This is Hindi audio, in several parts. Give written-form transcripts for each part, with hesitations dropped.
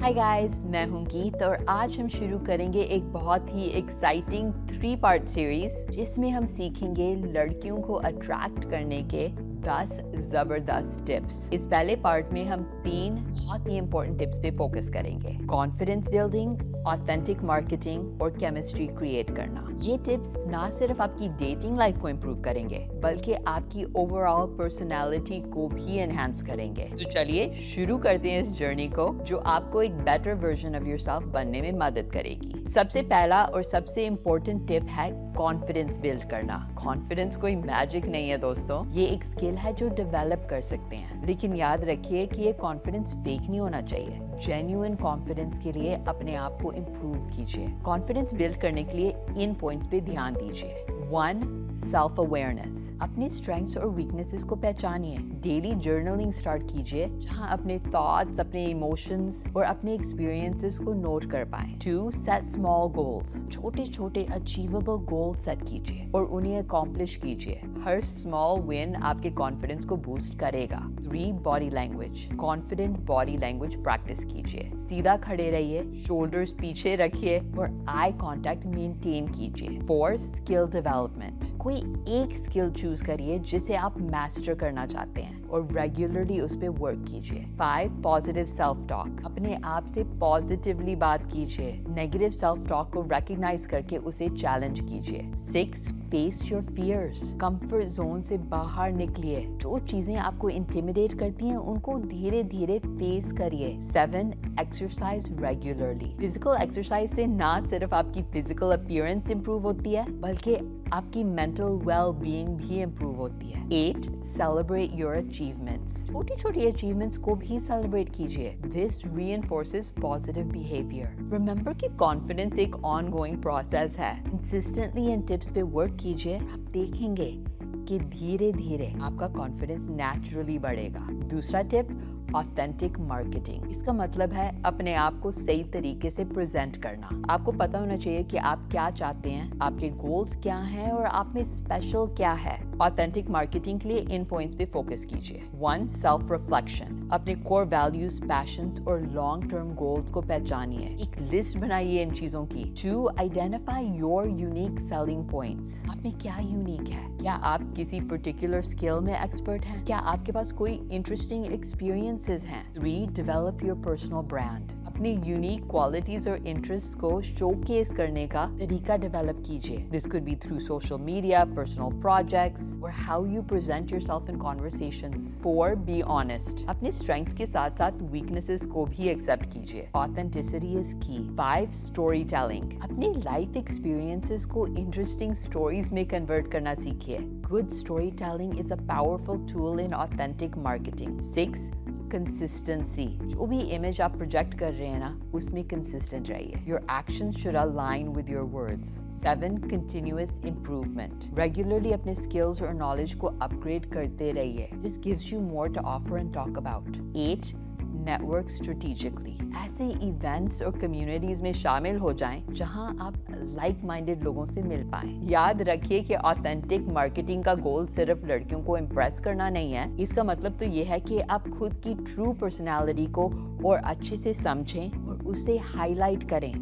हाय गाइस, मैं हूं गीत और आज हम शुरू करेंगे एक बहुत ही एक्साइटिंग 3 पार्ट सीरीज जिसमें हम सीखेंगे लड़कियों को अट्रैक्ट करने के 10 जबरदस्त टिप्स। इस पहले पार्ट में हम 3 बहुत ही इंपॉर्टेंट टिप्स पे फोकस करेंगे। कॉन्फिडेंस बिल्डिंग, ऑथेंटिक मार्केटिंग और केमिस्ट्री क्रिएट करना। ये टिप्स ना सिर्फ आपकी डेटिंग लाइफ को इम्प्रूव करेंगे बल्कि आपकी ओवरऑल पर्सनालिटी को भी एनहांस करेंगे। तो चलिए शुरू करते हैं इस जर्नी को जो आपको एक बेटर वर्जन ऑफ योरसेल्फ बनने में मदद करेगी। सबसे पहला और सबसे इम्पोर्टेंट टिप है कॉन्फिडेंस बिल्ड करना। कॉन्फिडेंस कोई मैजिक नहीं है दोस्तों, ये एक स्किल है जो डेवलप कर सकते हैं, लेकिन याद रखिए कि ये कॉन्फिडेंस फेक नहीं होना चाहिए। जेन्युइन कॉन्फिडेंस के लिए अपने आप को इम्प्रूव कीजिए। कॉन्फिडेंस बिल्ड करने के लिए इन पॉइंट्स पे ध्यान दीजिए। 1. Self awareness. अपने स्ट्रेंथ्स और वीकनेसेस को पहचानिए। डेली जर्नलिंग स्टार्ट कीजिए जहां अपने थॉट्स, अपने इमोशंस और अपने एक्सपीरियंसेस को नोट कर पाएं। 2. Set small goals. छोटे छोटे अचीवेबल गोल सेट कीजिए और उन्हें अकॉम्प्लिश कीजिए। हर स्मॉल विन आपके कॉन्फिडेंस को बूस्ट करेगा। 3. Body language. Confident body language practice कीजिए। सीधा खड़े रहिए, शोल्डर्स पीछे रखिए और आई कांटेक्ट मेंटेन कीजिए। 4. Skill development. कोई एक स्किल चूज करिए जिसे आप मास्टर करना चाहते हैं और रेगुलरली उस पर वर्क कीजिए। 5. Positive self talk. अपने आप से पॉजिटिवली बात कीजिए। नेगेटिव सेल्फ टॉक को रिकॉग्नाइज करके उसे चैलेंज कीजिए। 6. Face your fears. Comfort zone से बाहर निकलिए। जो चीजें आपको इंटिमिडेट करती हैं उनको धीरे धीरे फेस करिए। 7. Exercise regularly. फिजिकल एक्सरसाइज से ना सिर्फ आपकी फिजिकल अपीयरेंस इंप्रूव होती है बल्कि आपकी मेंटल वेल बीइंग भी इंप्रूव होती है। 8. Celebrate your achievements. छोटी छोटी अचीवमेंट्स को भी सेलिब्रेट कीजिए। This reinforces positive behaviour. Remember कि कॉन्फिडेंस एक ऑनगोइंग प्रोसेस है। कंसिस्टेंटली इन टिप्स पे वर्क कीजिए, आप देखेंगे कि धीरे धीरे आपका कॉन्फिडेंस नेचुरली बढ़ेगा। दूसरा टिप, ऑथेंटिक मार्केटिंग। इसका मतलब है अपने आप को सही तरीके से प्रेजेंट करना। आपको पता होना चाहिए कि आप क्या चाहते हैं, आपके गोल्स क्या हैं और आप में स्पेशल क्या है। ऑथेंटिक मार्केटिंग के लिए इन पॉइंट्स पे फोकस कीजिए। 1. Self reflection. अपने कोर वैल्यूज, पैशंस और लॉन्ग टर्म गोल्स को पहचानिए। एक लिस्ट बनाइए इन चीजों की। 2. Identify your unique selling points. आप में क्या यूनिक है? क्या आप किसी पर्टिकुलर स्किल में एक्सपर्ट हैं? क्या आपके पास कोई इंटरेस्टिंग एक्सपीरियंसेस हैं? 3. Develop your personal brand. अपनी यूनिक क्वालिटीज और इंटरेस्ट को शोकेस करने का तरीका डेवलप कीजिए। This could be through social media, personal projects और how you present yourself in conversations. 4. Be honest. अपने स्ट्रेंथ्स के साथ साथ वीकनेसेस को भी एक्सेप्ट कीजिए। ऑथेंटिसिटी इज की। 5. Story telling. अपने लाइफ एक्सपीरियंसेस को इंटरेस्टिंग स्टोरीज में कन्वर्ट करना सीखिए। Good story telling is a powerful tool in authentic marketing. 6. Consistency. जो भी इमेज आप प्रोजेक्ट कर रहे हैं ना, उसमें कंसिस्टेंट रहिए। Your actions should align with your words. 7. Continuous improvement. Regularly अपने स्किल्स और नॉलेज को अपग्रेड करते रहिए। This gives you more to offer and talk about. 8. Network strategically. ऐसे इवेंट्स और कम्युनिटीज में शामिल हो जाएं जहां आप लाइक माइंडेड लोगों से मिल पाएं। याद रखिए कि ऑथेंटिक मार्केटिंग का गोल सिर्फ लड़कियों को इम्प्रेस करना नहीं है। इसका मतलब तो ये है कि आप खुद की ट्रू पर्सनालिटी को और अच्छे से समझें और उसे हाईलाइट करें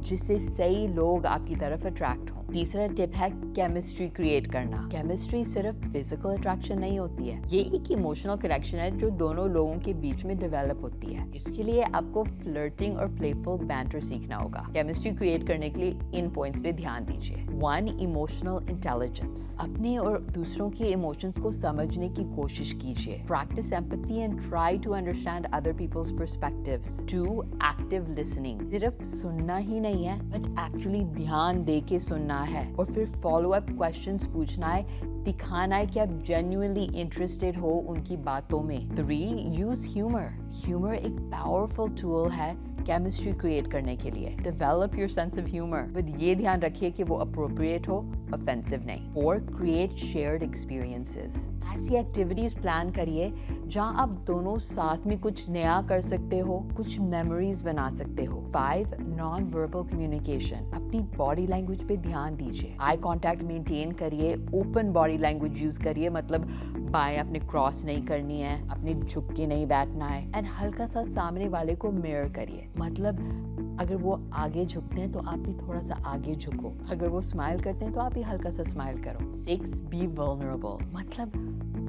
जिससे सही लोग आपकी तरफ अट्रैक्ट हों। तीसरा टिप है केमिस्ट्री क्रिएट करना। केमिस्ट्री सिर्फ फिजिकल अट्रैक्शन नहीं होती है, ये एक इमोशनल कनेक्शन है जो दोनों लोगों के बीच में डेवलप होती है। इसके लिए आपको फ्लर्टिंग और प्लेफुल बैंटर सीखना होगा। केमिस्ट्री क्रिएट करने के लिए इन पॉइंट्स पे ध्यान दीजिए। 1. Emotional intelligence. अपने और दूसरों के इमोशंस को समझने की कोशिश कीजिए। Practice empathy and try to understand other people's perspectives. 2. Active listening. सिर्फ सुनना ही नहीं है बट एक्चुअली ध्यान दे के सुनना है और फिर फॉलो अप क्वेश्चंस पूछना है, दिखाना है कि आप जेन्युइनली इंटरेस्टेड हो उनकी बातों में। 3. Use humour. ह्यूमर एक पावरफुल टूल है केमिस्ट्री क्रिएट करने के लिए। Develop your sense of humour, but ये ध्यान रखिए कि वो अप्रोप्रिएट हो, ऑफेंसिव नहीं। 4. Create shared experiences. ऐसी एक्टिविटीज प्लान करिए जहां आप दोनों साथ में कुछ नया कर सकते हो, कुछ मेमोरीज बना सकते हो। 5 नॉन वर्बल कम्युनिकेशन, अपनी बॉडी लैंग्वेज पे ध्यान दीजिए। आई कांटेक्ट मेंटेन करिए, ओपन बॉडी लैंग्वेज यूज करिए, मतलब बाएं अपने क्रॉस नहीं करनी है, अपने झुक के नहीं बैठना है। एंड हल्का सा सामने वाले को मिरर करिए, मतलब अगर वो आगे झुकते हैं तो आप भी थोड़ा सा आगे झुको, अगर वो स्माइल करते हैं तो आप भी हल्का सा स्माइल करो। 6 बी वल्नरेबल, मतलब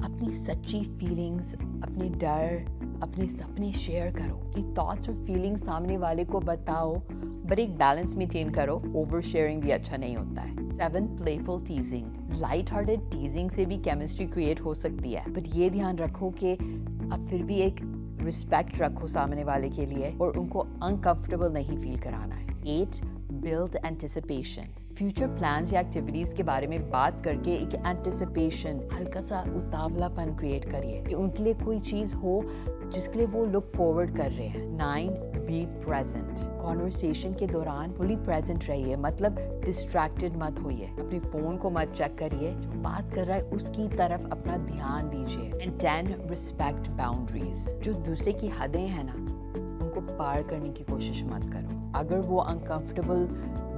अपनी सच्ची फीलिंग्स, अपने डर, अपने सपने शेयर करो। अपनी थॉट्स और फीलिंग्स सामने वाले को बताओ, बट एक बैलेंस मेंटेन करो, ओवर शेयरिंग भी अच्छा नहीं होता है। 7 प्लेफुल टीजिंग, लाइट हार्टेड टीजिंग से भी केमिस्ट्री क्रिएट हो सकती है, बट ये ध्यान रखो कि आप फिर भी एक रिस्पेक्ट रखो सामने वाले के लिए और उनको अनकंफर्टेबल नहीं फील कराना है। 8 बिल्ड एंटिसिपेशन, फ्यूचर प्लान्स या एक्टिविटीज के बारे में बात करके एक एंटिसिपेशन, हल्का सा उतावलापन क्रिएट करिए कि उनके लिए कोई चीज हो जिसके लिए वो लुक फॉरवर्ड कर रहे हैं। 9 बी प्रेजेंट, कॉन्वर्सेशन के दौरान फुली प्रेजेंट रहिए, मतलब डिस्ट्रैक्टेड मत होइए, अपने फोन को मत चेक करिए, जो बात कर रहा है उसकी तरफ अपना ध्यान दीजिए। एंड 10 रिस्पेक्ट बाउंड्रीज, जो दूसरे की हदें हैं ना उनको पार करने की कोशिश मत करो। अगर वो अनकंफर्टेबल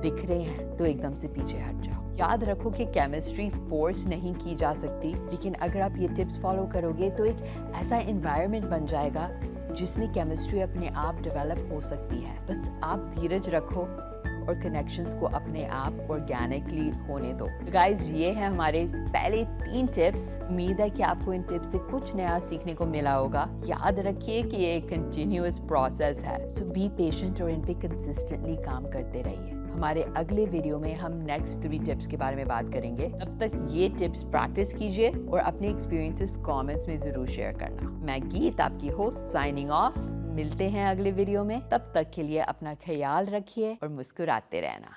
दिख रहे हैं तो एकदम से पीछे हट जाओ। याद रखो कि केमिस्ट्री फोर्स नहीं की जा सकती, लेकिन अगर आप ये टिप्स फॉलो करोगे तो एक ऐसा एनवायरनमेंट बन जाएगा जिसमें केमिस्ट्री अपने आप डेवलप हो सकती है। बस आप धीरज रखो और कनेक्शंस को अपने आप ऑर्गेनिकली होने दो। तो गाइज, ये है हमारे पहले 3 टिप्स। उम्मीद है कि आपको इन टिप्स से कुछ नया सीखने को मिला होगा। याद रखिए कि ये एक कंटिन्यूअस प्रोसेस है, सो बी पेशेंट और इन पे कंसिस्टेंटली काम करते रहिए। हमारे अगले वीडियो में हम नेक्स्ट 3 टिप्स के बारे में बात करेंगे। तब तक ये टिप्स प्रैक्टिस कीजिए और अपने एक्सपीरियंसेस कमेंट्स में जरूर शेयर करना। मैं गीत, आपकी होस्ट, साइनिंग ऑफ। मिलते हैं अगले वीडियो में, तब तक के लिए अपना ख्याल रखिए और मुस्कुराते रहना।